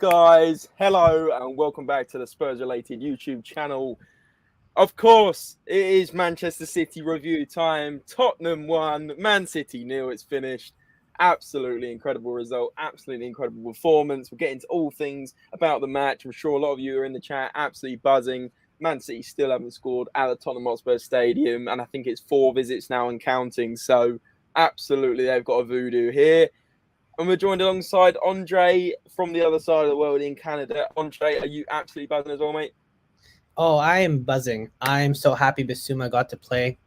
guys, hello and welcome back to the Spurs-related YouTube channel. Of course, it is Manchester City review time. Tottenham 1, Man City 0. It's finished. Absolutely incredible result, absolutely incredible performance. We'll get into all things about the match. I'm sure a lot of you are in the chat absolutely buzzing. Man City still haven't scored at the Tottenham Hotspur Stadium, and I think it's 4 visits now and counting. So absolutely, they've got a voodoo here. And we're joined alongside Andre from the other side of the world in Canada. Andre, are you absolutely buzzing as well, mate? Oh, I am buzzing. I'm so happy Bissouma got to play.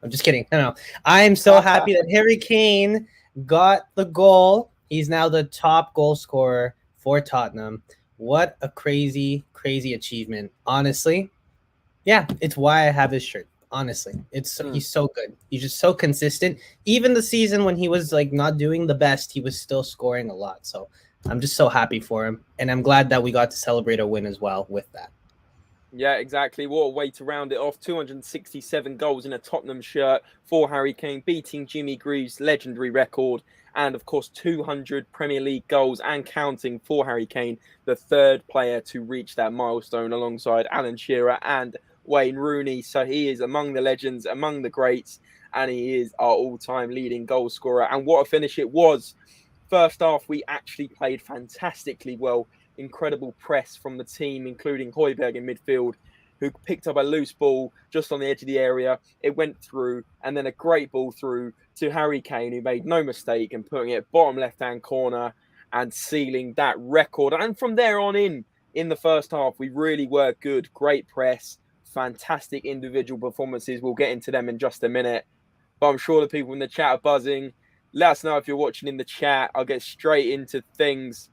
I'm just kidding. No. I am so happy that Harry Kane got the goal. He's now the top goal scorer for Tottenham. What a crazy, crazy achievement. Honestly, yeah, it's why I have his shirt. Honestly, he's so good. He's just so consistent. Even the season when he was like not doing the best, he was still scoring a lot. So I'm just so happy for him, and I'm glad that we got to celebrate a win as well with that. Yeah, exactly. What a way to round it off. 267 goals in a Tottenham shirt for Harry Kane, beating Jimmy Greaves' legendary record. And, of course, 200 Premier League goals and counting for Harry Kane, the third player to reach that milestone alongside Alan Shearer and Wayne Rooney. So he is among the legends, among the greats, and he is our all-time leading goal scorer. And what a finish it was. First half, we actually played fantastically well. Incredible press from the team, including Højbjerg in midfield, who picked up a loose ball just on the edge of the area. It went through, and then a great ball through to Harry Kane, who made no mistake in putting it bottom left-hand corner and sealing that record. And from there on in the first half, we really were good. Great press, fantastic individual performances. We'll get into them in just a minute. But I'm sure the people in the chat are buzzing. Let us know if you're watching in the chat. I'll get straight into things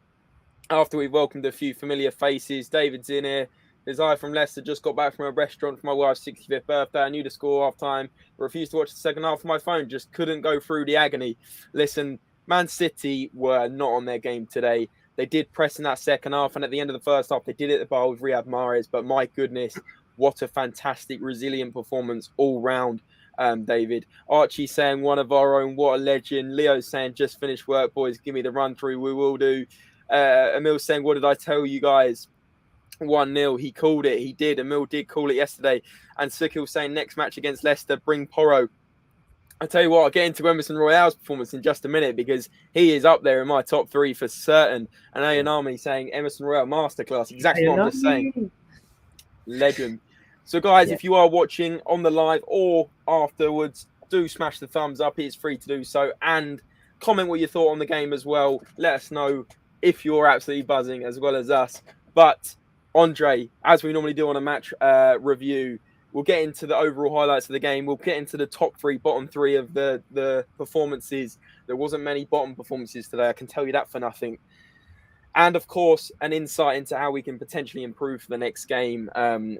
after we've welcomed a few familiar faces. David's in here. There's I from Leicester, just got back from a restaurant for my wife's 65th birthday. I knew the score half time. Refused to watch the second half of my phone. Just couldn't go through the agony. Listen, Man City were not on their game today. They did press in that second half, and at the end of the first half, they did it at the bar with Riyad Mahrez. But my goodness, what a fantastic, resilient performance all round. David. Archie saying one of our own, what a legend. Leo saying just finished work, boys. Give me the run through. We will do. Emil saying, what did I tell you guys? 1-0. He called it. He did. Emil did call it yesterday. And Sukil saying next match against Leicester, bring Porro. I tell you what, I'll get into Emerson Royale's performance in just a minute because he is up there in my top 3 for certain. And Ayanami saying Emerson Royale masterclass. Exactly what I'm just saying. Legend. So guys, if you are watching on the live or afterwards, do smash the thumbs up. It is free to do so. And comment what you thought on the game as well. Let us know if you're absolutely buzzing as well as us. But Andre, as we normally do on a match review, we'll get into the overall highlights of the game. We'll get into the top 3, bottom 3 of the performances. There wasn't many bottom performances today. I can tell you that for nothing. And, of course, an insight into how we can potentially improve for the next game,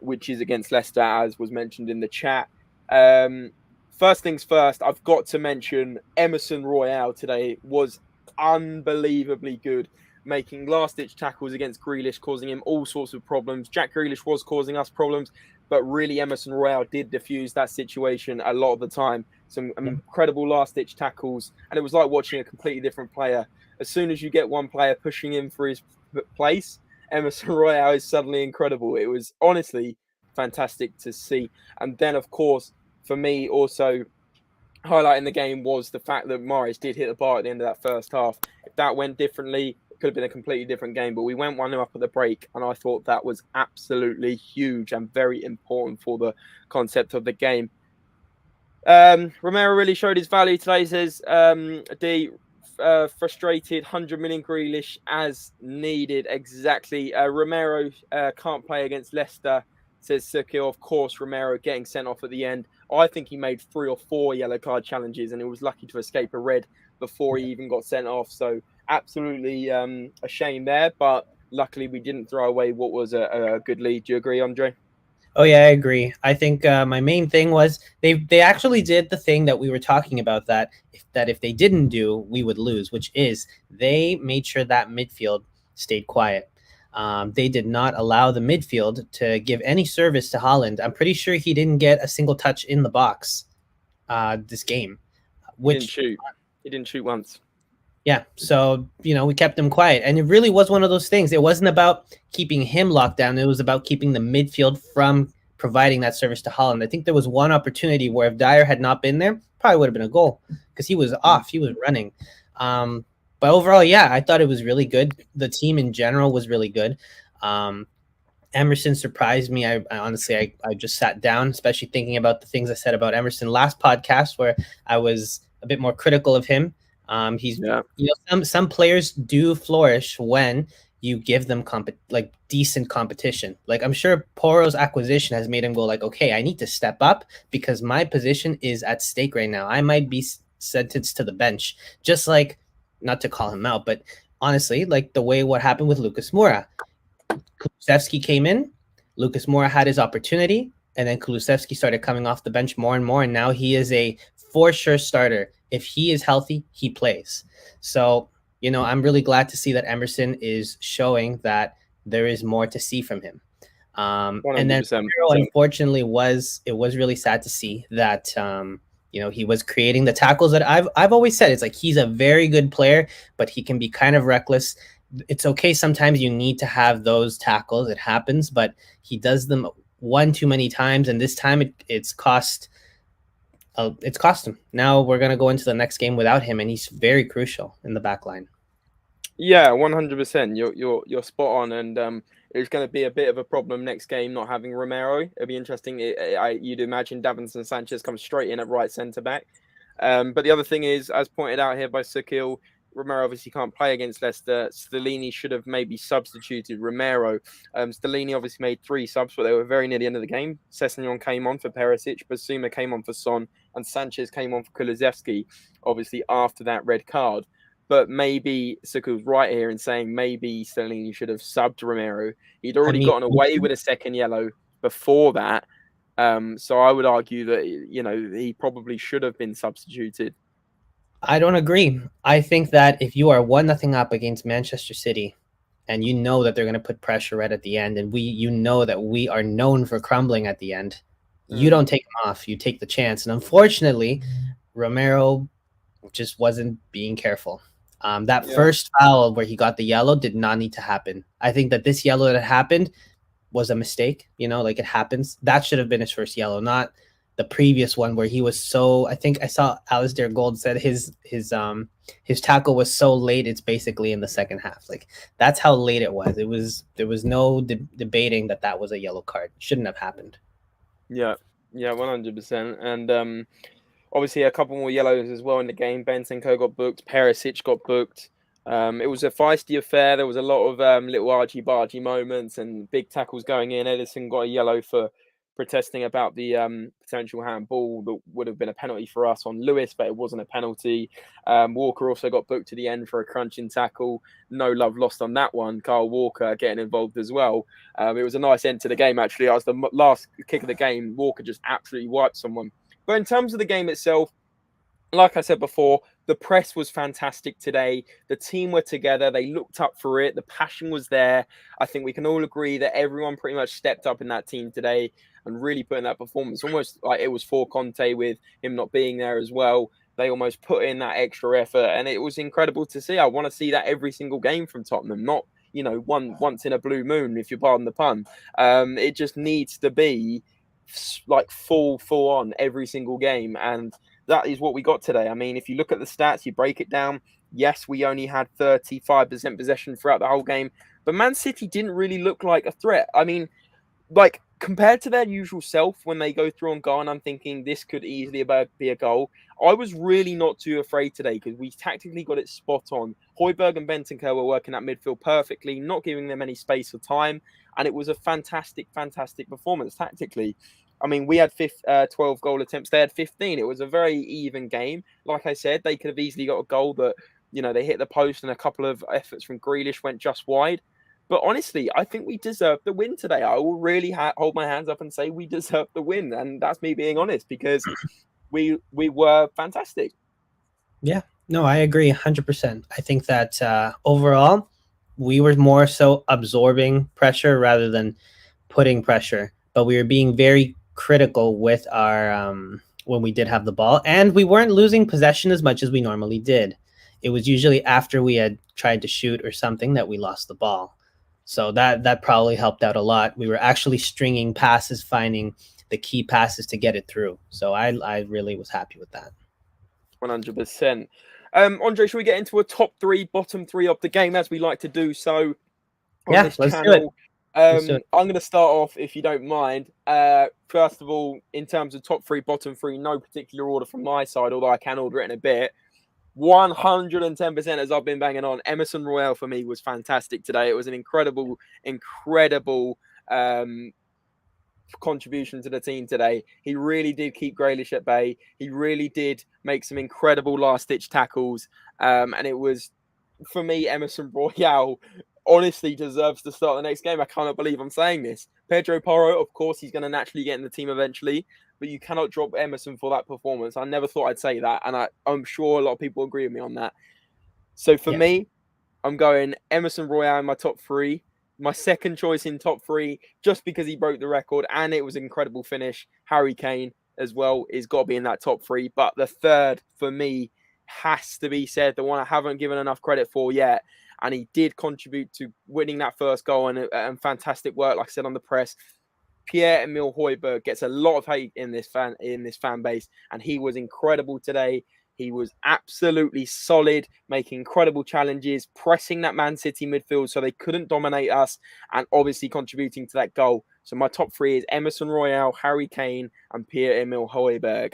which is against Leicester, as was mentioned in the chat. First things first, I've got to mention Emerson Royale today was unbelievably good, making last-ditch tackles against Grealish, causing him all sorts of problems. Jack Grealish was causing us problems, but really Emerson Royale did diffuse that situation a lot of the time. Some incredible last-ditch tackles, and it was like watching a completely different player. As soon as you get one player pushing him for his place, Emerson Royale is suddenly incredible. It was honestly fantastic to see. And then, of course, for me, also highlighting the game was the fact that Mahrez did hit the bar at the end of that first half. If that went differently, it could have been a completely different game. But we went 1-0 up at the break, and I thought that was absolutely huge and very important for the concept of the game. Romero really showed his value today, says frustrated, 100 million Grealish as needed. Exactly. Romero can't play against Leicester, says Sukil. Of course, Romero getting sent off at the end. I think he made 3 or 4 yellow card challenges and he was lucky to escape a red before he even got sent off. So absolutely a shame there, but luckily we didn't throw away what was a good lead. Do you agree, Andre? Oh, yeah, I agree. I think my main thing was they actually did the thing that we were talking about that if they didn't do, we would lose, which is they made sure that midfield stayed quiet. They did not allow the midfield to give any service to Haaland. I'm pretty sure he didn't get a single touch in the box this game. He didn't shoot once. Yeah, so we kept him quiet, and it really was one of those things. It wasn't about keeping him locked down; it was about keeping the midfield from providing that service to Holland. I think there was one opportunity where if Dyer had not been there, probably would have been a goal because he was off, he was running. But overall, yeah, I thought it was really good. The team in general was really good. Emerson surprised me. I honestly, I just sat down, especially thinking about the things I said about Emerson last podcast, where I was a bit more critical of him. He's some players do flourish when you give them decent competition. Like I'm sure Porro's acquisition has made him go like, okay, I need to step up because my position is at stake right now. I might be sentenced to the bench. Just like, not to call him out, but honestly, like the way what happened with Lucas Moura. Kulusevski came in, Lucas Moura had his opportunity, and then Kulusevski started coming off the bench more and more, and now he is a for sure starter. If he is healthy, he plays. So, I'm really glad to see that Emerson is showing that there is more to see from him. And then Pedro, unfortunately, it was really sad to see that he was creating the tackles that I've always said. It's like he's a very good player, but he can be kind of reckless. It's okay. Sometimes you need to have those tackles. It happens, but he does them one too many times. And this time it's cost him. Now we're going to go into the next game without him. And he's very crucial in the back line. Yeah, 100%. You're spot on. And it's going to be a bit of a problem next game, not having Romero. It'll be interesting. You'd imagine Davinson Sanchez comes straight in at right centre back. But the other thing is, as pointed out here by Sukil, Romero obviously can't play against Leicester. Stellini should have maybe substituted Romero. Stellini obviously made 3 subs, but they were very near the end of the game. Sessegnon came on for Perisic, Basuma came on for Son, and Sanchez came on for Kulusevski, obviously after that red card. But maybe Sukil's right here in saying maybe Stellini should have subbed Romero. He'd already gotten away with a second yellow before that. So I would argue that, he probably should have been substituted. I don't agree. I think that if you are 1-0 up against Manchester City and you know that they're going to put pressure right at the end, and that we are known for crumbling at the end, you don't take him off. You take the chance. And unfortunately, Romero just wasn't being careful. First foul where he got the yellow did not need to happen. I think that this yellow that happened was a mistake. It happens. That should have been his first yellow, not the previous one where he was so. I think I saw Alistair Gold said his tackle was so late. It's basically in the second half. Like that's how late it was. There was no debating that was a yellow card. Shouldn't have happened. Yeah, 100%. And obviously a couple more yellows as well in the game. Bentancur got booked. Perisic got booked. It was a feisty affair. There was a lot of little argy-bargy moments and big tackles going in. Edison got a yellow for protesting about the potential handball that would have been a penalty for us on Lewis, but it wasn't a penalty. Walker also got booked to the end for a crunching tackle. No love lost on that one. Kyle Walker getting involved as well. It was a nice end to the game, actually. As the last kick of the game, Walker just absolutely wiped someone. But in terms of the game itself, like I said before, the press was fantastic today. The team were together. They looked up for it. The passion was there. I think we can all agree that everyone pretty much stepped up in that team today and really put in that performance. Almost like it was for Conte with him not being there as well. They almost put in that extra effort, and it was incredible to see. I want to see that every single game from Tottenham, not once in a blue moon, if you pardon the pun. It just needs to be like full on every single game, and that is what we got today. I mean, if you look at the stats, you break it down. Yes, we only had 35% possession throughout the whole game, but Man City didn't really look like a threat. I mean, like compared to their usual self when they go through on goal, and I'm thinking this could easily be a goal. I was really not too afraid today because we tactically got it spot on. Højbjerg and Bentancur were working at midfield perfectly, not giving them any space or time, and it was a fantastic performance tactically. I mean, we had 12 goal attempts. They had 15. It was a very even game. Like I said, they could have easily got a goal that, they hit the post and a couple of efforts from Grealish went just wide. But honestly, I think we deserved the win today. I will really hold my hands up and say we deserved the win. And that's me being honest because we were fantastic. Yeah, no, I agree 100%. I think that overall, we were more so absorbing pressure rather than putting pressure. But we were being very critical with our when we did have the ball, and we weren't losing possession as much as we normally did. it was usually after we had tried to shoot or something that we lost the ball. So that probably helped out a lot. We were actually stringing passes, finding the key passes to get it through. So I really was happy with that. 100%. Andre, should we get into a top three, bottom three of the game as we like to do so on this let's channel? do it. Let's do it. I'm going to start off, if you don't mind. First of all, in terms of top three, bottom three, no particular order from my side, although I can order it in a bit. 110%, as I've been banging on, Emerson Royale for me was fantastic today. It was an incredible contribution to the team today. He really did keep Grealish at bay. He really did make some incredible last-ditch tackles. And it was, for me, Emerson Royale honestly deserves to start the next game. I cannot believe I'm saying this. Pedro Porro, of course, he's going to naturally get in the team eventually, but you cannot drop Emerson for that performance. I never thought I'd say that, and I'm sure a lot of people agree with me on that. So for me, I'm going Emerson Royale in my top three. My second choice in top three, just because he broke the record and it was an incredible finish, Harry Kane as well, is got to be in that top three. But the third, for me, has to be said, the one I haven't given enough credit for yet. And he did contribute to winning that first goal and fantastic work, like I said, on the press. Pierre-Emile Højbjerg gets a lot of hate in this fan base, and he was incredible today. He was absolutely solid, making incredible challenges, pressing that Man City midfield so they couldn't dominate us, and obviously contributing to that goal. So my top three is Emerson Royale, Harry Kane, and Pierre-Emile Højbjerg.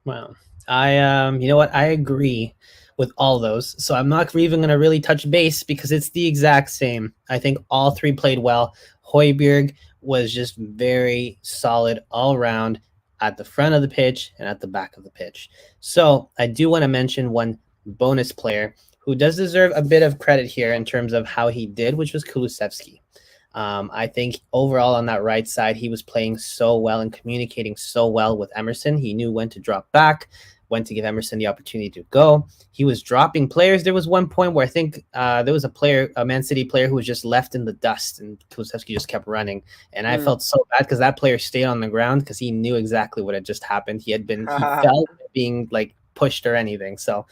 Wow. You know what? I agree with all those. So I'm not even going to really touch base because it's the exact same. I think all three played well. Højbjerg was just very solid all around at the front of the pitch and at the back of the pitch. So I do want to mention one bonus player who does deserve a bit of credit here in terms of how he did, which was Kulusevski. I think overall on that right side, he was playing so well and communicating so well with Emerson. He knew when to drop back, when to give Emerson the opportunity to go. He was dropping players. There was one point where I think there was a Man City player who was just left in the dust, and Kulusevski just kept running. And I felt so bad because that player stayed on the ground because he knew exactly what had just happened. He felt being like pushed or anything. So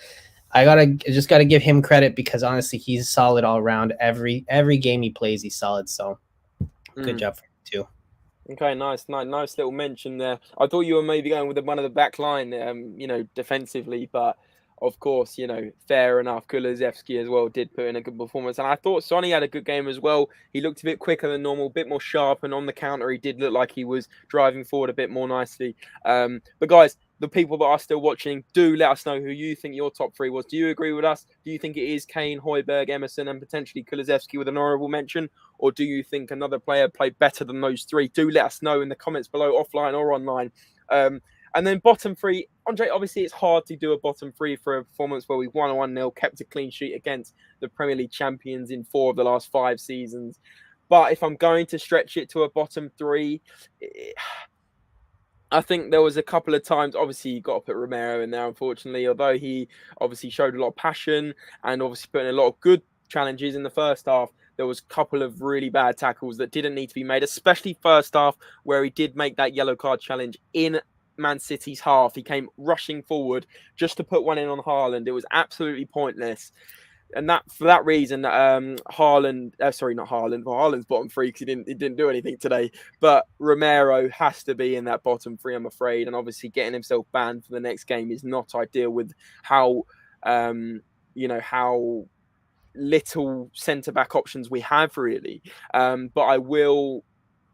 I just gotta give him credit because honestly, he's solid all around. Every game he plays, he's solid. So good job for him too. Okay, nice little mention there. I thought you were maybe going with one of the back line, defensively, but of course, fair enough. Kulusevski as well did put in a good performance, and I thought Sonny had a good game as well. He looked a bit quicker than normal, a bit more sharp, and on the counter, he did look like he was driving forward a bit more nicely. But guys, the people that are still watching, do let us know who you think your top three was. Do you agree with us? Do you think it is Kane, Højbjerg, Emerson, and potentially Kulusevski with an honourable mention? Or do you think another player played better than those three? Do let us know in the comments below, offline or online. And then bottom three, Andre, obviously it's hard to do a bottom three for a performance where we've won 1-0, kept a clean sheet against the Premier League champions in 4 of the last 5 seasons. But if I'm going to stretch it to a bottom three, I think there was a couple of times, obviously you got to put Romero in there, unfortunately, although he obviously showed a lot of passion and obviously put in a lot of good challenges in the first half. There was a couple of really bad tackles that didn't need to be made, especially first half where he did make that yellow card challenge in Man City's half. He came rushing forward just to put one in on Haaland. It was absolutely pointless. And that for that reason, Haaland's bottom three because he didn't do anything today. But Romero has to be in that bottom three, I'm afraid. And obviously, getting himself banned for the next game is not ideal with how how little centre back options we have really. But I will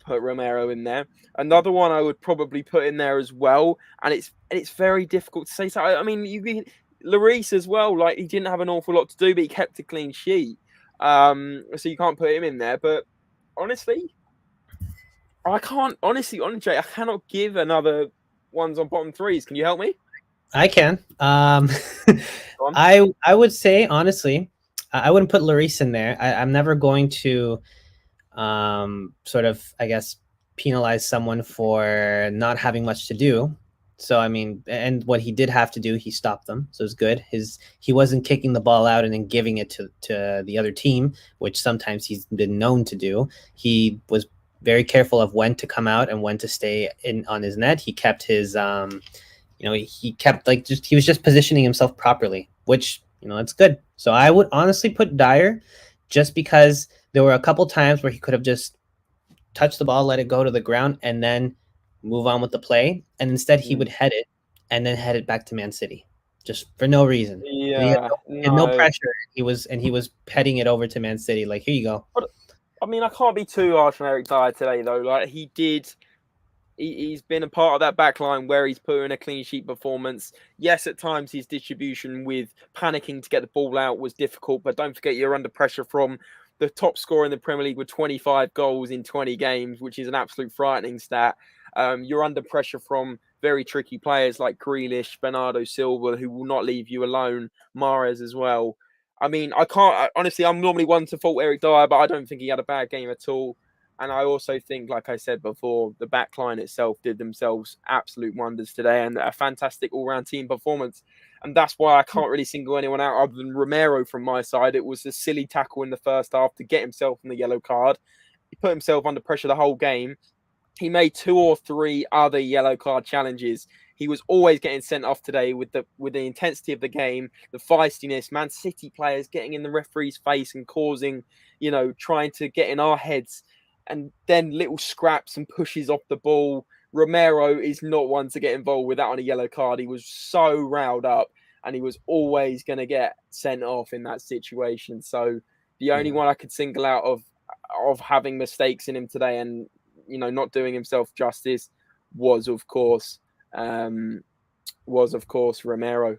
put Romero in there. Another one I would probably put in there as well, and it's very difficult to say. So I mean, Lloris as well, like he didn't have an awful lot to do, but he kept a clean sheet. So you can't put him in there. But honestly, I can't. Honestly, Andre, I cannot give another ones on bottom threes. Can you help me? I can. I would say honestly, I wouldn't put Lloris in there. I'm never going to sort of, I guess, penalize someone for not having much to do. So, I mean, and what he did have to do, he stopped them. So it was good. He wasn't kicking the ball out and then giving it to the other team, which sometimes he's been known to do. He was very careful of when to come out and when to stay in on his net. He kept his, he was just positioning himself properly, which, It's good. So I would honestly put Dyer, just because there were a couple times where he could have just touched the ball, let it go to the ground, and then move on with the play. And instead, he would head it and then head it back to Man City, just for no reason. And Yeah, he had no no. pressure. He was heading it over to Man City. Like, here you go. But I mean, I can't be too harsh on Eric Dyer today, though. Like he's been a part of that back line where he's put in a clean sheet performance. Yes, at times his distribution with panicking to get the ball out was difficult, but don't forget you're under pressure from the top scorer in the Premier League with 25 goals in 20 games, which is an absolute frightening stat. You're under pressure from very tricky players like Grealish, Bernardo Silva, who will not leave you alone, Mahrez as well. I mean, honestly, I'm normally one to fault Eric Dyer, but I don't think he had a bad game at all. And I also think, like I said before, the back line itself did themselves absolute wonders today, and a fantastic all-round team performance. And that's why I can't really single anyone out other than Romero from my side. It was a silly tackle in the first half to get himself in the yellow card. He put himself under pressure the whole game. He made 2 or 3 other yellow card challenges. He was always getting sent off today with the intensity of the game, the feistiness, Man City players getting in the referee's face and causing, trying to get in our heads, and then little scraps and pushes off the ball. Romero is not one to get involved with that on a yellow card. He was so riled up, and he was always going to get sent off in that situation. So the only one I could single out of having mistakes in him today and not doing himself justice was of course Romero.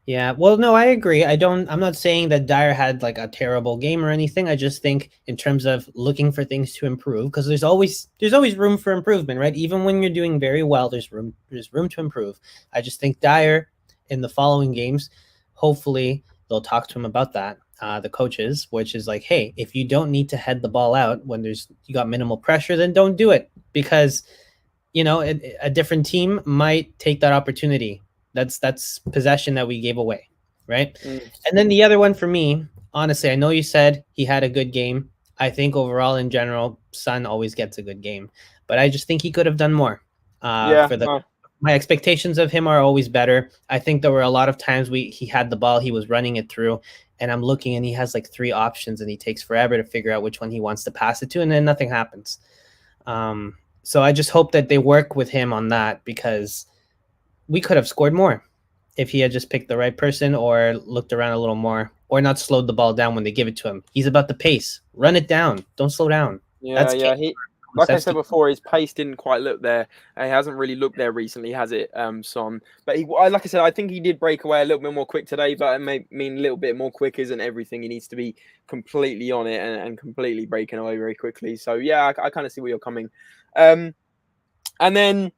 Yeah, well, no, I agree. I'm not saying that Dyer had like a terrible game or anything. I just think in terms of looking for things to improve, because there's always room for improvement, right? Even when you're doing very well, there's room to improve. I just think Dyer in the following games, hopefully they'll talk to him about that. The coaches, which is like, hey, if you don't need to head the ball out when you got minimal pressure, then don't do it, because a different team might take that opportunity. That's possession that we gave away, right? And then the other one for me, honestly, I know you said he had a good game. I think overall, in general, Son always gets a good game, but I just think he could have done more. My expectations of him are always better. I think there were a lot of times he had the ball, he was running it through, and I'm looking, and he has like 3 options, and he takes forever to figure out which one he wants to pass it to, and then nothing happens. So I just hope that they work with him on that, because we could have scored more if he had just picked the right person or looked around a little more, or not slowed the ball down when they give it to him. He's about the pace. Run it down. Don't slow down. Yeah, like I said before, his pace didn't quite look there. He hasn't really looked there recently, has it, Son? But like I said, I think he did break away a little bit more quick today, but it may mean a little bit more quick isn't everything. He needs to be completely on it and completely breaking away very quickly. So, yeah, I kind of see where you're coming. And then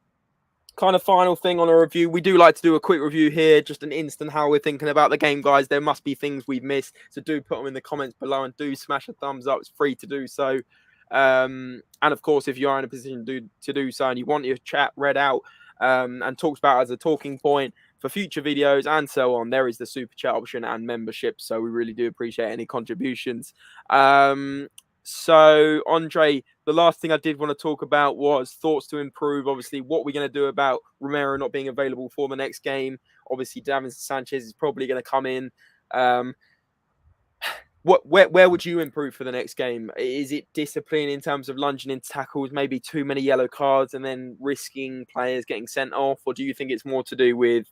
kind of final thing on a review, we do like to do a quick review here, just an instant how we're thinking about the game, guys. There must be things we've missed, so do put them in the comments below, and do smash a thumbs up. It's free to do so. And of course, if you are in a position to do so and you want your chat read out and talked about as a talking point for future videos and so on, there is the super chat option and membership. So we really do appreciate any contributions. So, Andre, the last thing I did want to talk about was thoughts to improve. Obviously, what we're going to do about Romero not being available for the next game. Obviously, Davinson Sanchez is probably going to come in. Where would you improve for the next game? Is it discipline in terms of lunging into tackles, maybe too many yellow cards and then risking players getting sent off? Or do you think it's more to do with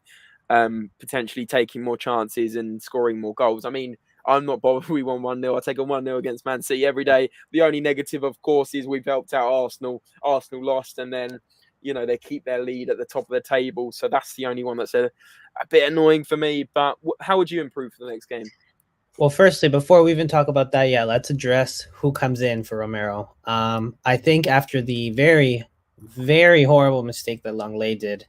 potentially taking more chances and scoring more goals? I mean, I'm not bothered we won 1-0. I take a 1-0 against Man City every day. The only negative, of course, is we've helped out Arsenal. Arsenal lost, and then, they keep their lead at the top of the table. So that's the only one that's a bit annoying for me. But how would you improve for the next game? Well, firstly, before we even talk about that, let's address who comes in for Romero. I think after the very, very horrible mistake that Langley did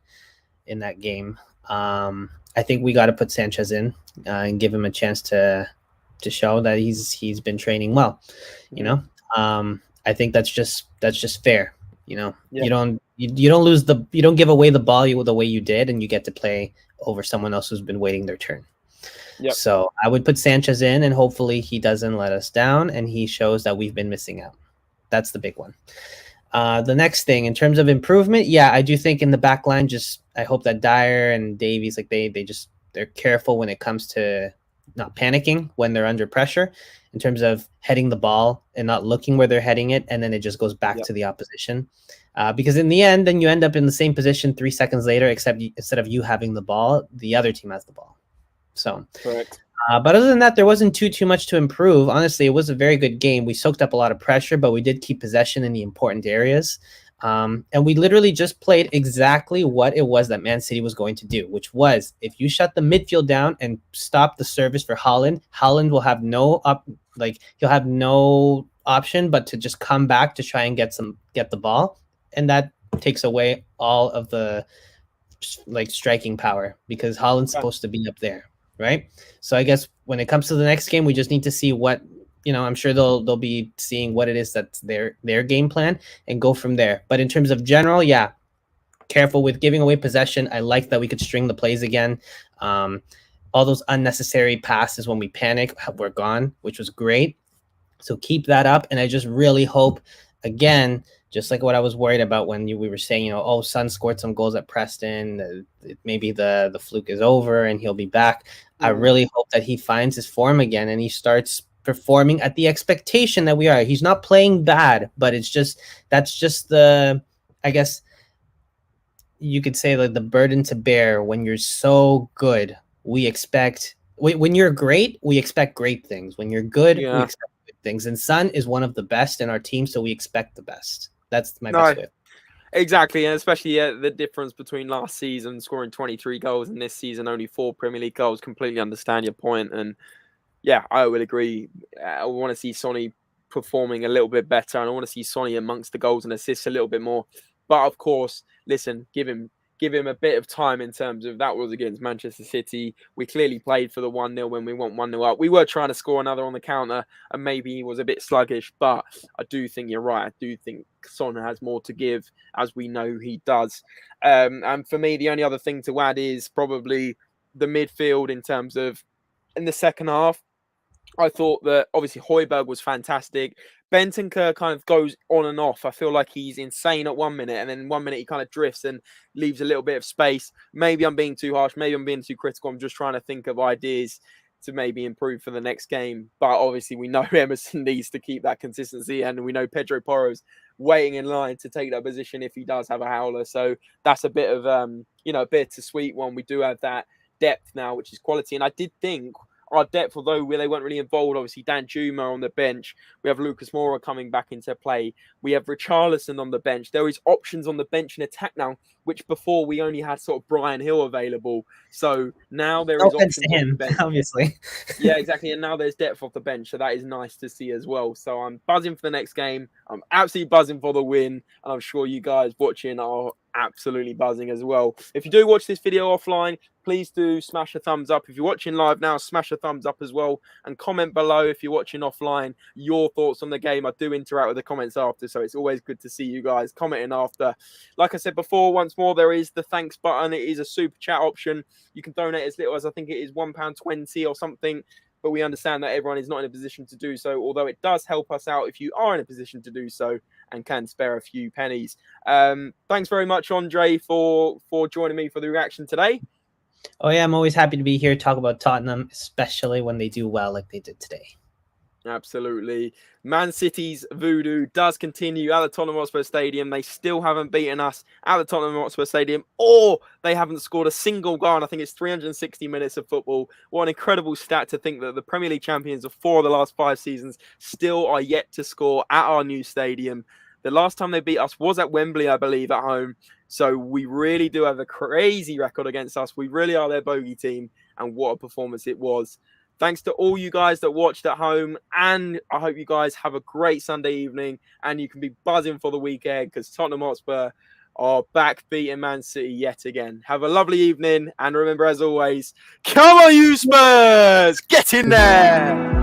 in that game, I think we got to put Sanchez in and give him a chance to show that he's been training well. I think that's just fair. You don't give away the ball the way you did, and you get to play over someone else who's been waiting their turn. Yep. So I would put Sanchez in, and hopefully he doesn't let us down and he shows that we've been missing out. That's the big one. The next thing in terms of improvement, I do think in the back line, I hope that Dyer and Davies, like they're careful when it comes to not panicking when they're under pressure, in terms of heading the ball and not looking where they're heading it, and then it just goes back to the opposition. Because in the end, then you end up in the same position 3 seconds later, except instead of you having the ball, the other team has the ball. So correct. But other than that, there wasn't too much to improve. Honestly, it was a very good game. We soaked up a lot of pressure, but we did keep possession in the important areas. And we literally just played exactly what it was that Man City was going to do, which was if you shut the midfield down and stop the service for Haaland, Haaland will have he'll have no option but to just come back to try and get the ball, and that takes away all of the striking power because Haaland's supposed to be up there, right? So I guess when it comes to the next game, we just need to see what, I'm sure they'll be seeing what it is that's their game plan and go from there. But in terms of general, yeah, careful with giving away possession. I like that we could string the plays again. All those unnecessary passes when we panic were gone, which was great. So keep that up. And I just really hope, again, just like what I was worried about when we were saying, Son scored some goals at Preston. Maybe the fluke is over and he'll be back. I really hope that he finds his form again and he starts performing at the expectation that we are. He's not playing bad, but that's just the, I guess you could say, like the burden to bear when you're so good. We expect, when you're great, we expect great things. When you're good, we expect good things. And Son is one of the best in our team, so we expect the best. That's my best way. Exactly, and especially the difference between last season scoring 23 goals and this season only 4 Premier League goals. Completely understand your point, and yeah, I would agree. I want to see Sonny performing a little bit better, and I want to see Sonny amongst the goals and assists a little bit more. But of course, listen, give him a bit of time in terms of that was against Manchester City. We clearly played for the 1-0 when we went 1-0 up. We were trying to score another on the counter, and maybe he was a bit sluggish, but I do think you're right. I do think Son has more to give, as we know he does. And for me, the only other thing to add is probably the midfield in terms of in the second half. I thought that obviously Højbjerg was fantastic. Bentancur kind of goes on and off. I feel like he's insane at 1 minute, and then 1 minute he kind of drifts and leaves a little bit of space. Maybe I'm being too harsh. Maybe I'm being too critical. I'm just trying to think of ideas to maybe improve for the next game. But obviously we know Emerson needs to keep that consistency, and we know Pedro Porro's waiting in line to take that position if he does have a howler. So that's a bit of a bittersweet one. We do have that depth now, which is quality. And I did think our depth, although they weren't really involved, obviously Dan Juma on the bench. We have Lucas Moura coming back into play. We have Richarlison on the bench. There is options on the bench in attack now, which before we only had sort of Brian Hill available. So now there is options to him, on the bench. Obviously. Yeah, exactly. And now there's depth off the bench. So that is nice to see as well. So I'm buzzing for the next game. I'm absolutely buzzing for the win. And I'm sure you guys watching are absolutely buzzing as well. If you do watch this video offline, please do smash a thumbs up. If you're watching live now, smash a thumbs up as well, and comment below if you're watching offline your thoughts on the game. I do interact with the comments after, so it's always good to see you guys commenting after. Like I said before, once more, there is the thanks button. It is a super chat option. You can donate as little as I think it is £1.20 or something, but we understand that everyone is not in a position to do so, although it does help us out if you are in a position to do so and can spare a few pennies. Thanks very much, Andre, for joining me for the reaction today. Oh, yeah, I'm always happy to be here, talk about Tottenham, especially when they do well like they did today. Absolutely. Man City's voodoo does continue at the Tottenham Hotspur Stadium. They still haven't beaten us at the Tottenham Hotspur Stadium, or they haven't scored a single goal. And I think it's 360 minutes of football. What an incredible stat to think that the Premier League champions of 4 of the last 5 seasons still are yet to score at our new stadium. The last time they beat us was at Wembley, I believe, at home. So we really do have a crazy record against us. We really are their bogey team, and what a performance it was. Thanks to all you guys that watched at home, and I hope you guys have a great Sunday evening and you can be buzzing for the weekend because Tottenham Hotspur are back beating Man City yet again. Have a lovely evening, and remember, as always, come on you Spurs! Get in there!